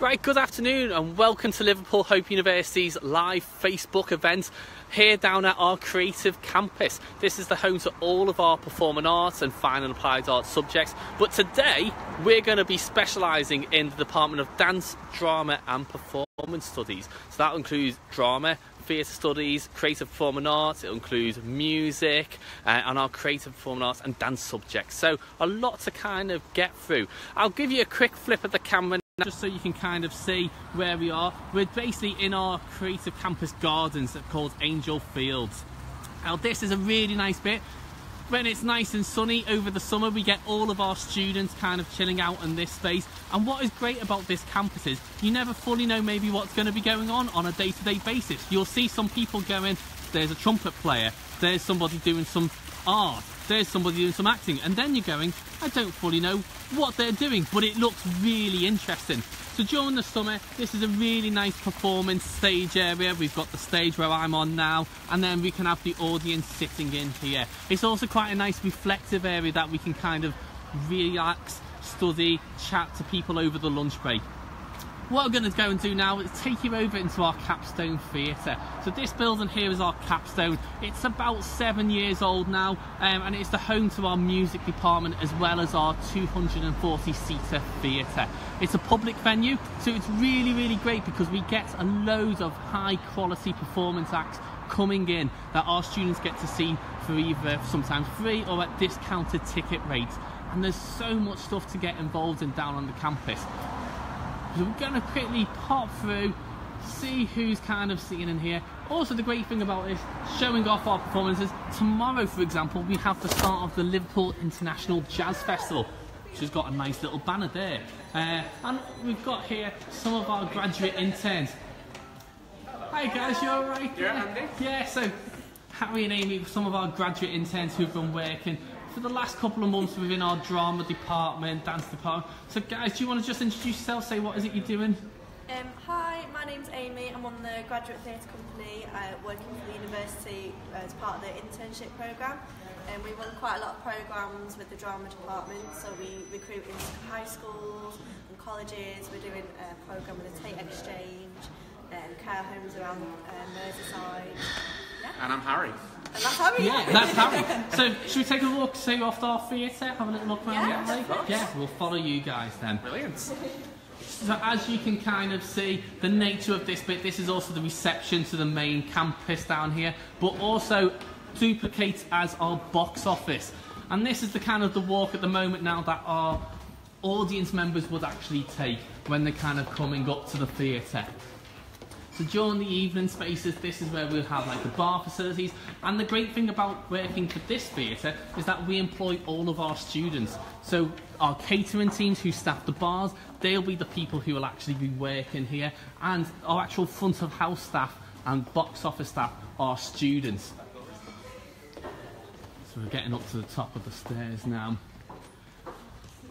Right, good afternoon and welcome to Liverpool Hope University's live Facebook event here down at our creative campus. This is the home to all of our performing arts and fine and applied arts subjects, but today we're going to be specialising in the Department of Dance, Drama and Performance Studies. So that includes drama, theatre studies, creative performing arts, it includes music and our creative performing arts and dance subjects. So a lot to kind of get through. I'll give you a quick flip of the camera just so you can kind of see where we are. We're basically in our creative campus gardens that are called Angel Fields. Now this is a really nice bit. When it's nice and sunny over the summer, we get all of our students kind of chilling out in this space. And what is great about this campus is you never fully know maybe what's going to be going on a day-to-day basis. You'll see some people going, there's a trumpet player, there's somebody doing some art, there's somebody doing some acting, and then you're going, I don't fully know what they're doing, but it looks really interesting. So during the summer, this is a really nice performance stage area. We've got the stage where I'm on now, and then we can have the audience sitting in here. It's also quite a nice reflective area that we can kind of relax, study, chat to people over the lunch break. What we're going to go and do now is take you over into our Capstone Theatre. So this building here is our Capstone. It's about 7 years old now, and it's the home to our music department as well as our 240-seater theatre. It's a public venue, so it's really great because we get a load of high quality performance acts coming in that our students get to see for either sometimes free or at discounted ticket rates. And there's so much stuff to get involved in down on the campus. So we're going to quickly pop through, see who's kind of sitting in here. Also the great thing about this, showing off our performances. Tomorrow, for example, we have the start of the Liverpool International Jazz Festival, which has got a nice little banner there. And we've got here some of our graduate interns. Hi guys, you alright? Yeah, Andy? Yeah, so Harry and Amy, some of our graduate interns who've been working for the last couple of months within our drama department, dance department. So guys, do you want to just introduce yourself, say what is it you're doing? Hi, my name's Amy. I'm on the Graduate Theatre Company, working for the university as part of the internship programme. We run quite a lot of programmes with the drama department, so we recruit into high schools and colleges. We're doing a programme with the Tate Exchange, care homes around Merseyside. Yeah. And I'm Harry. And that's Harry. Yeah, that's Harry. So should we take a look, say off our theatre, have a little look around Yeah, the alley? Yeah, we'll follow you guys then. Brilliant. So as you can kind of see, the nature of this bit, this is also the reception to the main campus down here, but also duplicates as our box office. And this is the kind of the walk at the moment now that our audience members would actually take when they're kind of coming up to the theatre. So during the evening spaces, this is where we'll have like the bar facilities. And the great thing about working for this theatre is that we employ all of our students. So our catering teams who staff the bars, they'll be the people who will actually be working here. And our actual front of house staff and box office staff are students. So we're getting up to the top of the stairs now.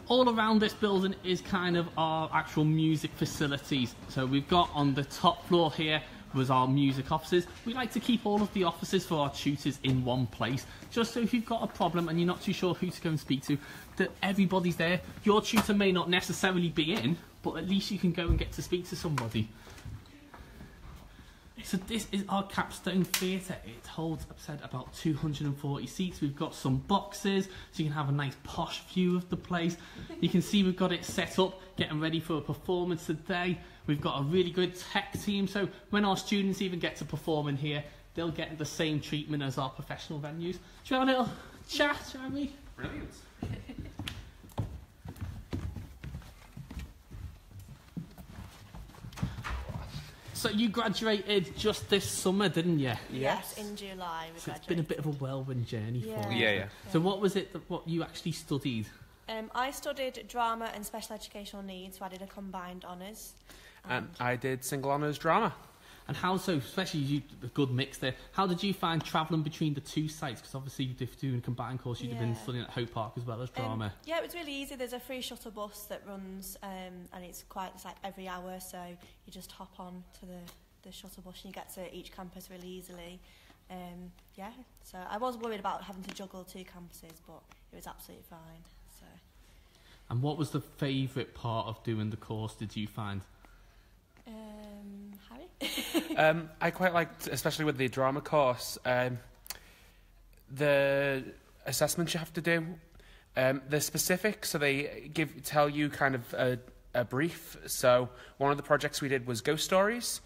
All around this building is kind of our actual music facilities. So we've got on the top floor here was our music offices. We like to keep all of the offices for our tutors in one place, just so if you've got a problem and you're not too sure who to go and speak to, that everybody's there. Your tutor may not necessarily be in, but at least you can go and get to speak to somebody. So this is our Capstone Theatre. It holds, I've said, about 240 seats. We've got some boxes, so you can have a nice posh view of the place. You can see we've got it set up, getting ready for a performance today. We've got a really good tech team, so when our students even get to perform in here, they'll get the same treatment as our professional venues. Should we have a little chat, shall we? Brilliant. So you graduated just this summer, didn't you? Yes, in July we So graduated. it's been a bit of a whirlwind journey for you. Yeah. So what was it that what you actually studied? I studied drama and special educational needs, so I did a combined honours. And I did single honours drama. And how so, especially you, a good mix there, how did you find travelling between the two sites? Because obviously you're doing a combined course, you'd have been Yeah. studying at Hope Park as well as drama. Yeah, it was really easy. There's a free shuttle bus that runs, and it's like every hour, so you just hop on to the shuttle bus and you get to each campus really easily. Yeah, so I was worried about having to juggle two campuses, but it was absolutely fine. So. And what was the favourite part of doing the course, did you find? I quite liked, especially with the drama course, the assessments you have to do. They're specific, so they tell you kind of a brief. So one of the projects we did was ghost stories.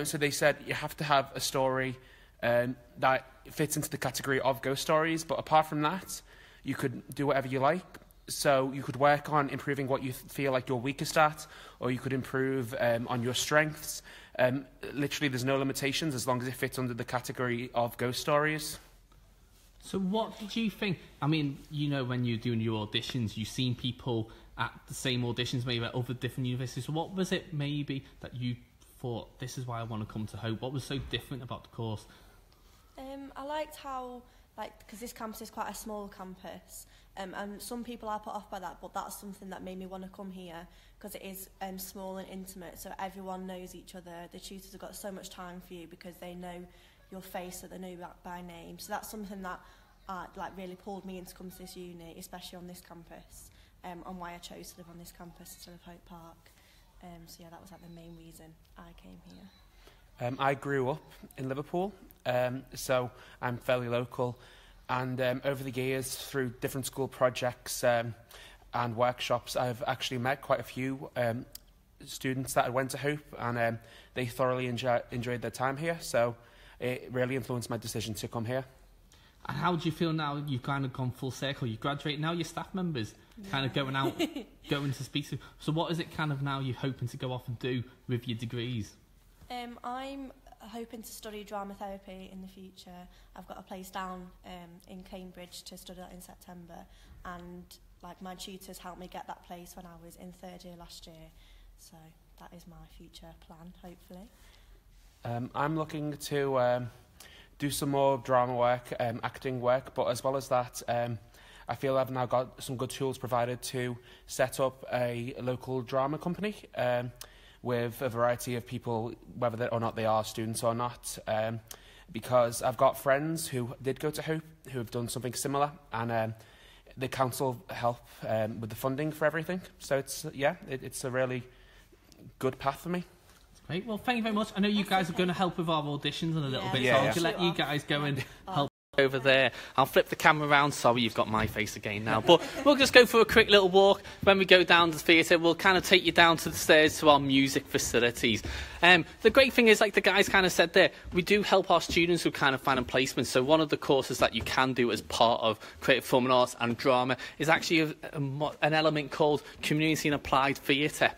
So they said you have to have a story that fits into the category of ghost stories, but apart from that, you could do whatever you like. So you could work on improving what you feel like you're weakest at, or you could improve on your strengths. Literally, there's no limitations as long as it fits under the category of ghost stories. So what did you think? I mean, you know, when you're doing your auditions, you've seen people at the same auditions, maybe at other different universities. So what was it maybe that you thought, this is why I want to come to Hope? What was so different about the course? I liked how, because this campus is quite a small campus, and some people are put off by that, but that's something that made me want to come here, because it is small and intimate, so everyone knows each other. The tutors have got so much time for you because they know your face, so they know you by name. So that's something that really pulled me in to come to this uni, especially on this campus, and why I chose to live on this campus instead of Hope Park. So yeah, that was the main reason I came here. I grew up in Liverpool, so I'm fairly local, and over the years, through different school projects and workshops, I've actually met quite a few students that went to Hope, and they thoroughly enjoyed their time here, so it really influenced my decision to come here. And how do you feel now you've kind of gone full circle? You graduate, now you're staff members, kind of going out, going to speak to. So what is it kind of now you're hoping to go off and do with your degrees? I'm hoping to study drama therapy in the future. I've got a place down in Cambridge to study that in September, and my tutors helped me get that place when I was in third year last year. So that is my future plan, hopefully. I'm looking to do some more drama work, acting work, but as well as that, I feel I've now got some good tools provided to set up a local drama company with a variety of people, whether or not they are students or not, because I've got friends who did go to Hope who have done something similar, and the council help with the funding for everything. So it's a really good path for me. Great. Well, thank you very much. I know you guys are going to help with our auditions in a little bit, so I'll just let you guys go and help over there. I'll flip the camera around. Sorry, you've got my face again now. But we'll just go for a quick little walk. When we go down to the theatre, we'll kind of take you down to the stairs to our music facilities. The great thing is, like the guys kind of said there, we do help our students who kind of find placements. So one of the courses that you can do as part of creative performing arts and drama is actually an element called community and applied theatre.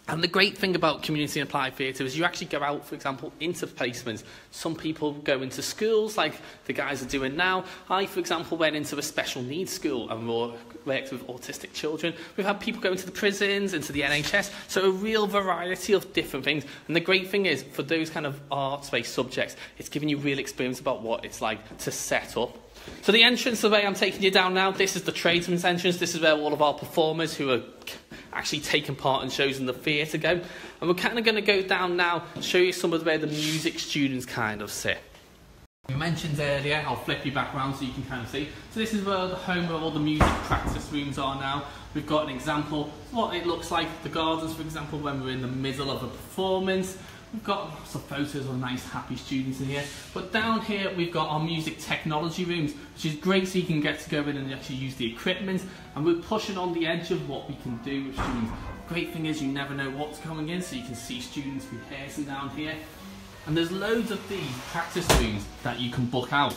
And the great thing about community and applied theatre is you actually go out, for example, into placements. Some people go into schools, like the guys are doing now. I, for example, went into a special needs school and worked with autistic children. We've had people go into the prisons, into the NHS, so a real variety of different things. And the great thing is, for those kind of arts-based subjects, it's giving you real experience about what it's like to set up. So the entrance, the way I'm taking you down now, this is the tradesman's entrance. This is where all of our performers who are actually taking part in shows in the theatre go. And we're kind of going to go down now and show you some of where the music students kind of sit. We mentioned earlier, I'll flip you back around so you can kind of see. So this is where the home where all the music practice rooms are now. We've got an example of what it looks like, the gardens, for example, when we're in the middle of a performance. We've got lots of photos of nice, happy students in here. But down here, we've got our music technology rooms, which is great so you can get to go in and actually use the equipment. And we're pushing on the edge of what we can do with students. Great thing is you never know what's coming in, so you can see students rehearsing down here. And there's loads of these practice rooms that you can book out.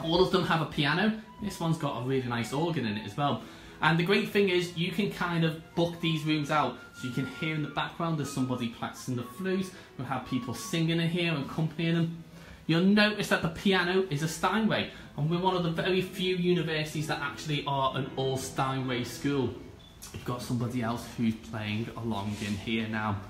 All of them have a piano. This one's got a really nice organ in it as well. And the great thing is you can kind of book these rooms out, so you can hear in the background there's somebody practicing the flute. We'll have people singing in here and accompanying them. You'll notice that the piano is a Steinway, and we're one of the very few universities that actually are an all Steinway school. We've got somebody else who's playing along in here now.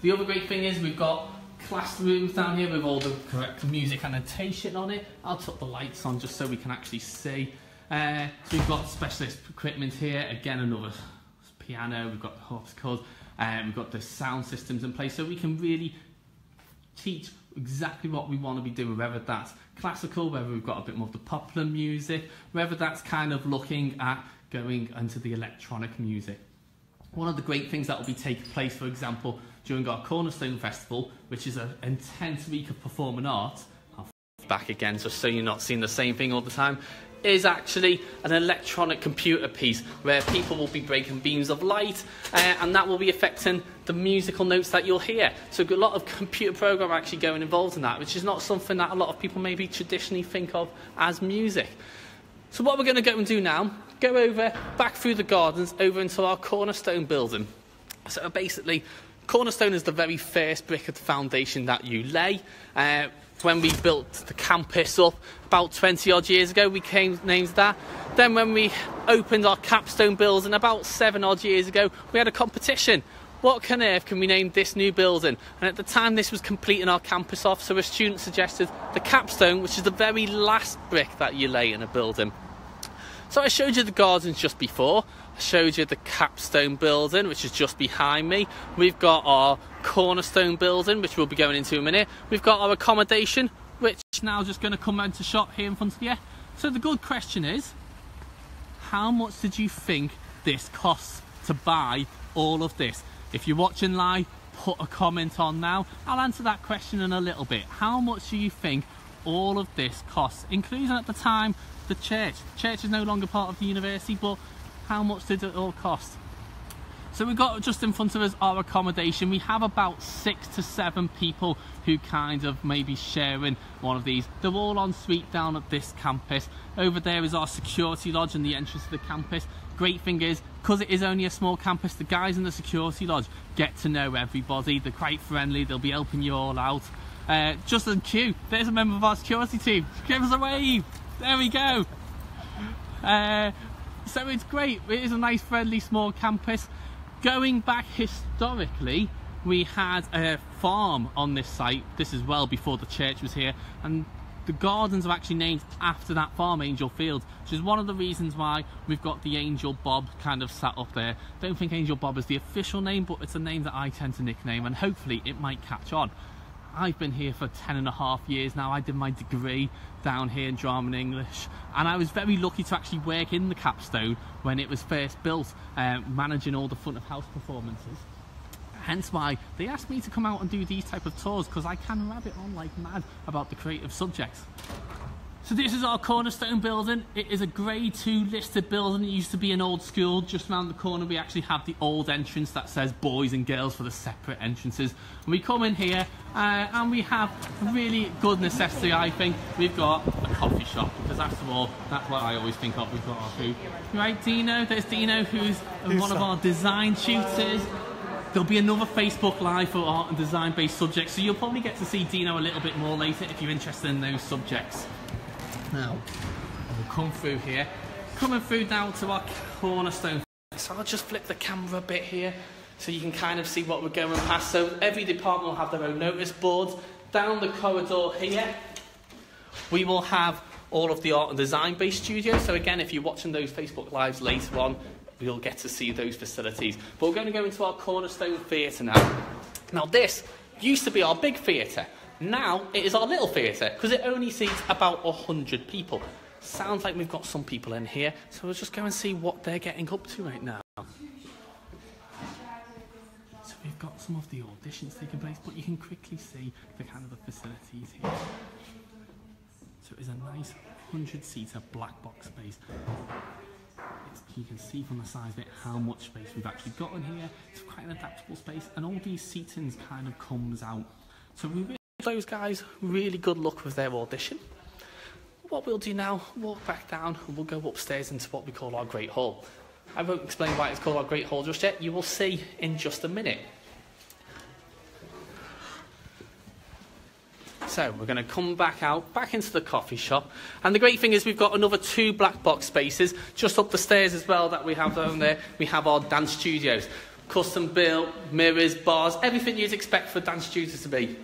The other great thing is we've got classrooms down here with all the correct music annotation on it. I'll put the lights on just so we can actually see. So we've got specialist equipment here, again another piano, we've got the harpsichord, we've got the sound systems in place, so we can really teach exactly what we want to be doing, whether that's classical, whether we've got a bit more of the popular music, whether that's kind of looking at going into the electronic music. One of the great things that will be taking place, for example, during our Cornerstone Festival, which is an intense week of performing arts, I'll back again just so you're not seeing the same thing all the time, is actually an electronic computer piece where people will be breaking beams of light and that will be affecting the musical notes that you'll hear. So a lot of computer program actually going involved in that, which is not something that a lot of people maybe traditionally think of as music. So what we're going to go and do now, go over, back through the gardens, over into our Cornerstone building. So basically, Cornerstone is the very first brick of the foundation that you lay. When we built the campus up about 20 odd years ago, we named that. Then when we opened our capstone building about 7 odd years ago, we had a competition. What on earth can we name this new building? And at the time this was completing our campus off, so a student suggested the capstone, which is the very last brick that you lay in a building. So I showed you the gardens just before. I showed you the capstone building, which is just behind me. We've got our Cornerstone building, which we'll be going into in a minute. We've got our accommodation, which is now just going to come into shot here in front of you. So the good question is, how much did you think this costs to buy all of this? If you're watching live, put a comment on now. I'll answer that question in a little bit. How much do you think all of this costs, including at the time the church? The church is no longer part of the university, but how much did it all cost? So we've got just in front of us our accommodation. We have about 6 to 7 people who kind of maybe sharing one of these. They're all en suite down at this campus. Over there is our security lodge and the entrance to the campus. Great thing is, because it is only a small campus, the guys in the security lodge get to know everybody. They're quite friendly, they'll be helping you all out. Just in queue, there's a member of our security team. Give us a wave. There we go. So it's great. It is a nice, friendly, small campus. Going back historically, we had a farm on this site. This is well before the church was here, and the gardens are actually named after that farm, Angel Field, which is one of the reasons why we've got the Angel Bob kind of sat up there. Don't think Angel Bob is the official name, but it's a name that I tend to nickname, and hopefully it might catch on. I've been here for 10.5 years now. I did my degree down here in drama and English, and I was very lucky to actually work in the capstone when it was first built, managing all the front of house performances. Hence why they asked me to come out and do these type of tours, because I can rabbit on like mad about the creative subjects. So this is our Cornerstone building. It is a grade 2 listed building. It used to be an old school. Just around the corner we actually have the old entrance that says boys and girls for the separate entrances. And we come in here and we have a really good necessity, I think. We've got a coffee shop, because after all, that's what I always think of. We've got our food. Right, Dino? There's Dino, who's one of our design tutors. There'll be another Facebook Live for art and design based subjects, so you'll probably get to see Dino a little bit more later if you're interested in those subjects. Now, we'll come through here. Coming through down to our Cornerstone. So I'll just flip the camera a bit here so you can kind of see what we're going past. So every department will have their own notice boards. Down the corridor here, we will have all of the art and design based studios. So again, if you're watching those Facebook Lives later on, you'll get to see those facilities. But we're going to go into our Cornerstone Theatre now. Now this used to be our big theatre. Now it is our little theatre, because it only seats about 100 people. Sounds like we've got some people in here, so we'll just go and see what they're getting up to right now. So we've got some of the auditions taking place, but you can quickly see the kind of the facilities here. So it is a nice 100-seater black box space. You can see from the size of it how much space we've actually got in here. It's quite an adaptable space, and all these seatings kind of comes out. So we wish those guys really good luck with their audition. What we'll do now, walk back down and we'll go upstairs into what we call our Great Hall. I won't explain why it's called our Great Hall just yet. You will see in just a minute. So we're going to come back out, back into the coffee shop. And the great thing is we've got another 2 black box spaces just up the stairs as well that we have down there. We have our dance studios. Custom built, mirrors, bars, everything you'd expect for dance studios to be.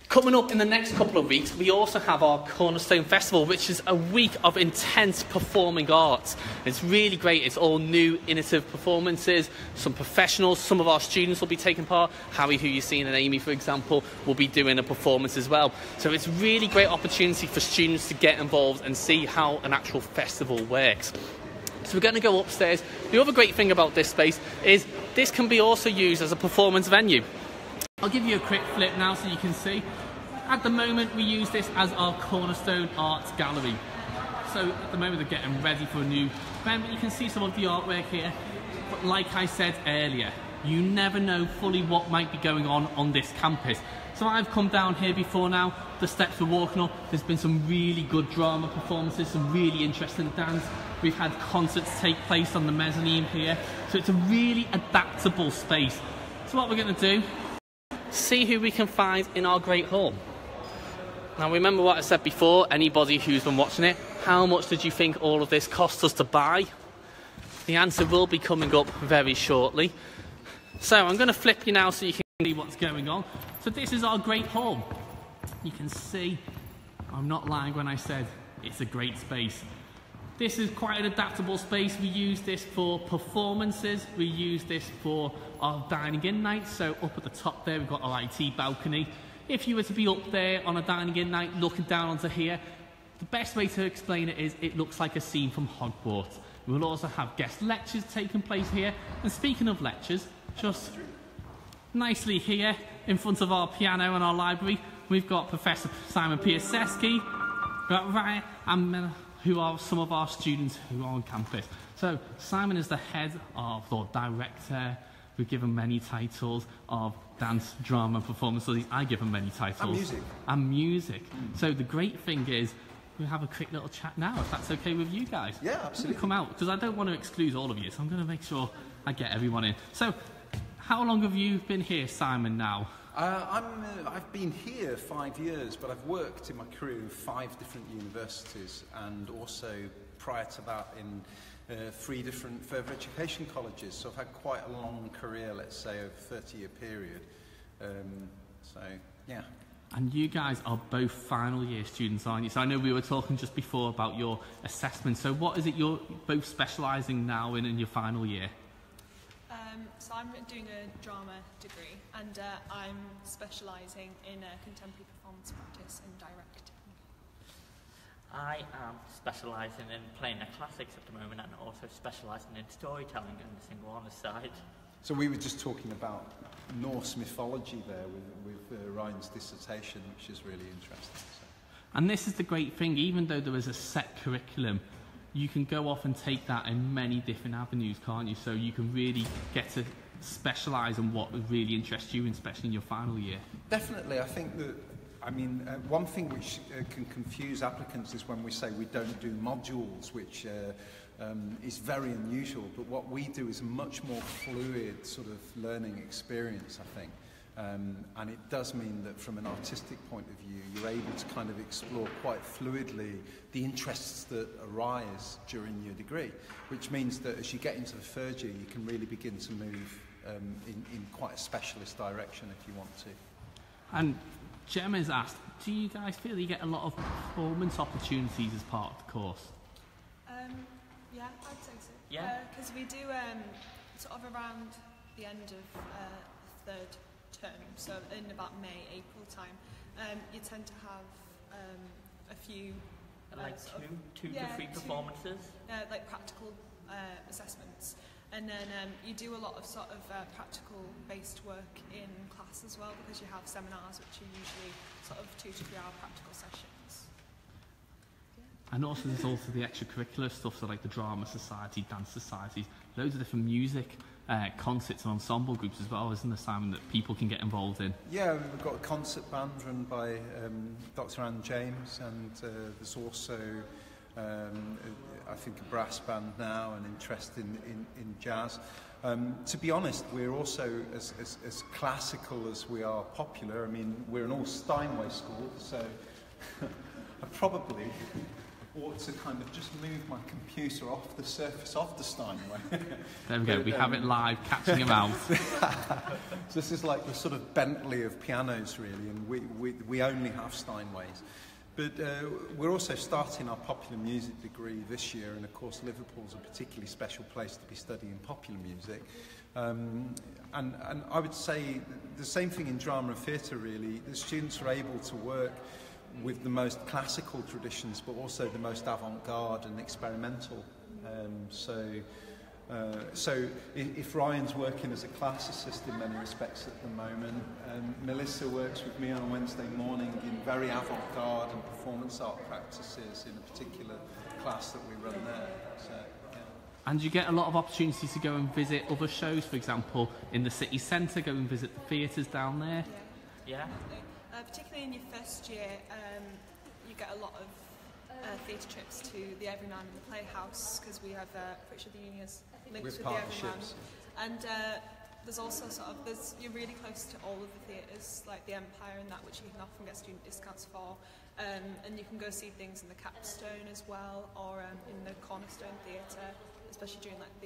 Coming up in the next couple of weeks, we also have our Cornerstone Festival, which is a week of intense performing arts. It's really great. It's all new, innovative performances, some professionals. Some of our students will be taking part. Harry, who you've seen, and Amy, for example, will be doing a performance as well. So it's a really great opportunity for students to get involved and see how an actual festival works. So we're going to go upstairs. The other great thing about this space is this can be also used as a performance venue. I'll give you a quick flip now so you can see. At the moment we use this as our Cornerstone Arts Gallery. So at the moment they're getting ready for a new event, but you can see some of the artwork here. But like I said earlier, you never know fully what might be going on this campus. So I've come down here before now, the steps we're walking up, there's been some really good drama performances, some really interesting dance. We've had concerts take place on the mezzanine here. So it's a really adaptable space. So what we're going to do, see who we can find in our great hall. Now remember what I said before, anybody who's been watching it, how much did you think all of this cost us to buy? The answer will be coming up very shortly. So I'm going to flip you now so you can see what's going on. So this is our great hall. You can see, I'm not lying when I said it's a great space. This is quite an adaptable space. We use this for performances. We use this for our dining in nights. So up at the top there, we've got our IT balcony. If you were to be up there on a dining in night looking down onto here, the best way to explain it is it looks like a scene from Hogwarts. We will also have guest lectures taking place here. And speaking of lectures, just nicely here in front of our piano and our library, we've got Professor Simon Piasecki, who are some of our students who are on campus. So Simon is the head of, or director, we give him many titles of dance, drama, performance studies. I give him many titles. And music. So the great thing is, we'll have a quick little chat now, if that's okay with you guys. Yeah, absolutely. Come out, because I don't want to exclude all of you, so I'm going to make sure I get everyone in. So, how long have you been here, Simon, now? I've been here 5 years, but I've worked in my career in 5 different universities, and also prior to that in 3 different further education colleges. So I've had quite a long career, let's say, over a 30-year period. So, yeah. And you guys are both final year students, aren't you? So I know we were talking just before about your assessment. So what is it you're both specialising now in your final year? So I'm doing a drama degree, and I'm specialising in contemporary performance practice and directing. I am specialising in playing the classics at the moment, and also specialising in storytelling and single on the side. So we were just talking about Norse mythology there with Ryan's dissertation, which is really interesting. So. And this is the great thing, even though there is a set curriculum, you can go off and take that in many different avenues, can't you? So you can really get to specialise in what would really interest you, especially in your final year. Definitely. I think that, one thing which can confuse applicants is when we say we don't do modules, which is very unusual, but what we do is a much more fluid sort of learning experience, I think. And it does mean that from an artistic point of view, you're able to kind of explore quite fluidly the interests that arise during your degree, which means that as you get into the third year, you can really begin to move in quite a specialist direction if you want to. And Gemma's asked, do you guys feel you get a lot of performance opportunities as part of the course? Yeah, I'd say so. Yeah. Because we do sort of around the end of third term, so in about May, April time, you tend to have a few like two to three performances, like practical assessments, and then you do a lot of sort of practical based work in class as well, because you have seminars which are usually sort of 2 to 3 hour practical sessions. And also there's also the extracurricular stuff, so like the drama society, dance societies, loads of different music concerts and ensemble groups as well, isn't there, Simon, that people can get involved in? Yeah, we've got a concert band run by Dr. Anne James, and there's also, I think, a brass band now, and interest in jazz. To be honest, we're also as classical as we are popular. I mean, we're an all Steinway school, so I probably ought to kind of just move my computer off the surface of the Steinway. There we go, we have it live, catching him out. So this is like the sort of Bentley of pianos, really, and we only have Steinways. But we're also starting our popular music degree this year, and of course Liverpool's a particularly special place to be studying popular music. And I would say the same thing in drama and theatre, really. The students are able to work with the most classical traditions, but also the most avant-garde and experimental So if Ryan's working as a class assist in many respects at the moment, Melissa works with me on a Wednesday morning in very avant-garde and performance art practices in a particular class that we run there. So, yeah. And you get a lot of opportunities to go and visit other shows, for example, in the city centre, go and visit the theatres down there. Yeah. Particularly in your first year, you get a lot of theatre trips to the Everyman and the Playhouse, because we have Pritchard the Unions links with the Everyman. And there's also you're really close to all of the theatres, like the Empire and that, which you can often get student discounts for. And you can go see things in the Capstone as well, or in the Cornerstone Theatre, especially during like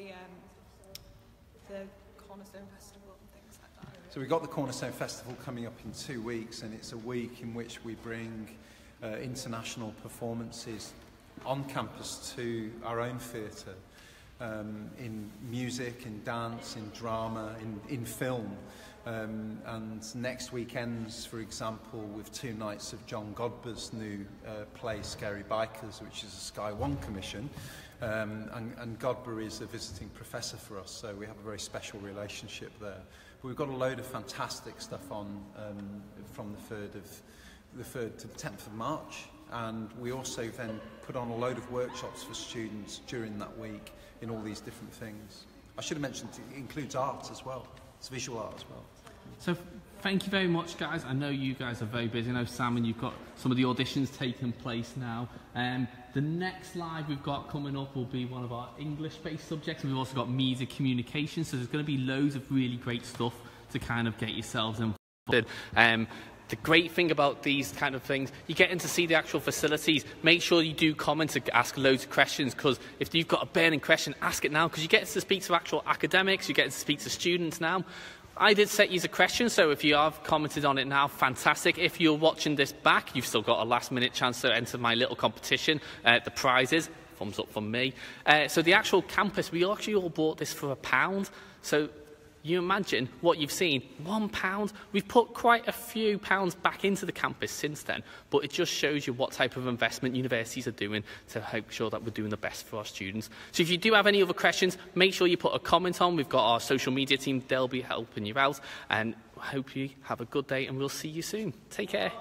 the Cornerstone Festival and things like that. So we've got the Cornerstone Festival coming up in 2 weeks, and it's a week in which we bring international performances on campus to our own theatre, in music, in dance, in drama, in film. And next week ends, for example, with 2 nights of John Godber's new play, Scary Bikers, which is a Sky One commission. And Godber is a visiting professor for us, so we have a very special relationship there. But we've got a load of fantastic stuff on from the 3rd to the 10th of March, and we also then put on a load of workshops for students during that week in all these different things. I should have mentioned it includes art as well. It's visual art as well. So thank you very much, guys. I know you guys are very busy. I know, Sam, and you've got some of the auditions taking place now. The next live we've got coming up will be one of our English-based subjects, and we've also got media communication, so there's going to be loads of really great stuff to kind of get yourselves involved in. The great thing about these kind of things, you get in to see the actual facilities. Make sure you do comment and ask loads of questions, because if you've got a burning question, ask it now, because you get to speak to actual academics, you get to speak to students now. I did set you a question, so if you have commented on it now, fantastic. If you're watching this back, you've still got a last-minute chance to enter my little competition. The prizes, thumbs up from me. So the actual campus, we actually all bought this for £1. So you imagine what you've seen, £1. We've put quite a few pounds back into the campus since then, but it just shows you what type of investment universities are doing to make sure that we're doing the best for our students. So if you do have any other questions, make sure you put a comment on. We've got our social media team, they'll be helping you out, and I hope you have a good day, and we'll see you soon. Take care.